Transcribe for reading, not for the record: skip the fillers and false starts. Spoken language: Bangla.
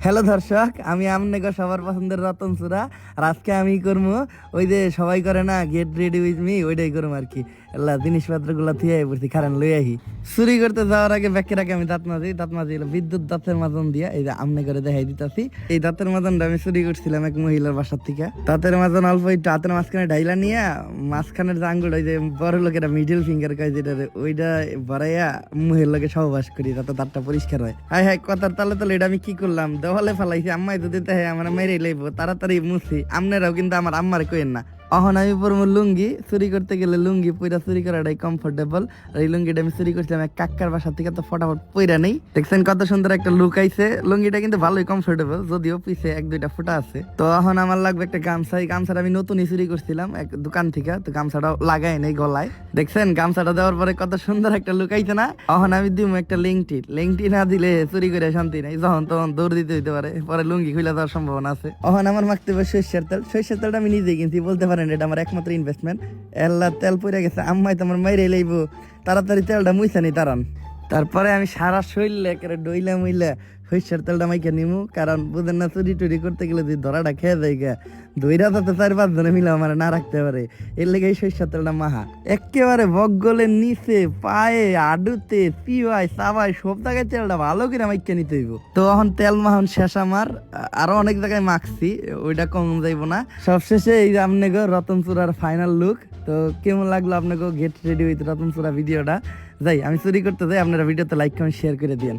হ্যালো দর্শক, আমি আমনেগো সবার পছন্দের রতন সুরা। আর আজকে আমি করবো ওই যে সবাই করে না, গেট রেডি উইথ মি, ওইটাই করবো আর কি। আল্লাহ জিনিসপত্র গুলা থিয়ে পড়ছি, খারান লই আহি। চুরি করতে যাওয়ার আগে ব্যাকের আগে আমি দাঁত মাজি বিদ্যুৎ দাঁতের মাজন দিয়া, এই যে আমনে করে দেখাই দিতাছি। এই দাঁতের মাজনটা আমি চুরি করছিলাম এক মহিলার বাসার থেকে। দাঁতের মাজন অল্প একটু হাতের মাঝখানে ঢাইলা নিয়ে, মাঝখানের যে আঙ্গুল, ওই যে বড় লোকেরা মিডিল ফিঙ্গার কয় যেটা, ওইটা ভরাইয়া মহিলার লোকে সহবাস করি, যাতে দাঁতটা পরিষ্কার হয়। হায় হায়, কথার তালে তালে এটা আমি কি করলাম, দেওয়ালে ফেলাইছি। আম্মাই যদি দেখে আমার মেরে লইব, তাড়াতাড়ি মুছি। আপনারাও কিন্তু আমার আম্মার কইেন না। অহন আমি পরবো লুঙ্গি। চুরি করতে গেলে লুঙ্গি পইরা চুরি করাটাই কমফোর্টেবল। আর এই লুঙ্গিটা আমি চুরি করছিলাম এক কাক্কার বাসা থেকে, তো ফটাফট পইরা নেই। দেখছেন কত সুন্দর একটা লুক আইছে। লুঙ্গিটা কিন্তু ভালোই কমফোর্টেবল, যদিও পিছে এক দুইটা ফুটা আছে। তো এখন আমার লাগবে একটা গামছা। এই গামছাটা আমি নতুনই চুরি করছিলাম এক দোকান থেকে, তো গামছাটা লাগাই নেই গলায়। দেখছেন গামছাটা দেওয়ার পরে কত সুন্দর একটা লুক আইছে না। এখন আমি দিব একটা লেংটি না দিলে চুরি করে শান্তি নাই, যখন তখন দৌড় দিতে হইতে পারে, পরে লুঙ্গি খুলে যাওয়ার সম্ভাবনা আছে। এখন আমার মাখতে হবে সরিষার তেল। সরিষার তেলটা আমি নিজেই কিনছি, বলতে পারেন এটা আমার একমাত্র ইনভেস্টমেন্ট। এল্লা তেল পড়ে গেছে, আম্মাই তোমার মাইরে লইব, তাড়াতাড়ি তেলটা মুইছা নি তারান। তারপরে আমি সারা শরীরে একেবারে ডইলা মুইলা সরিষার তেলটা মাইকে নিমু, কারণ বুঝেন না, চুরি টুরি করতে গেলে যদি ধরাটা খেয়ে যায় গা, দইরা যাতে 4-5 জনে মিলে আমার না রাখতে পারে, এর লেগে এই সরিষার তেলটা মাহা একেবারে বগলের নিচে, পায়ে, আডুতে, পিওয়াই, সাবাই সব জায়গায় তেলটা ভালো করে মাইকে নিতে হইব। তো এখন তেল মাহন শেষ আমার, আরো অনেক জায়গায় মাখছি, ওইটা কম যাইবো না। সবশেষে এই যে আপনাকে রতন চূড়ার ফাইনাল লুক। তো কেমন লাগলো আপনাকে গেট রেডি উইথ রতন চূড়া ভিডিওটা? যাই আমি চুরি করতে যাই, আপনারা ভিডিওতে লাইক কমেন্ট শেয়ার করে দিন।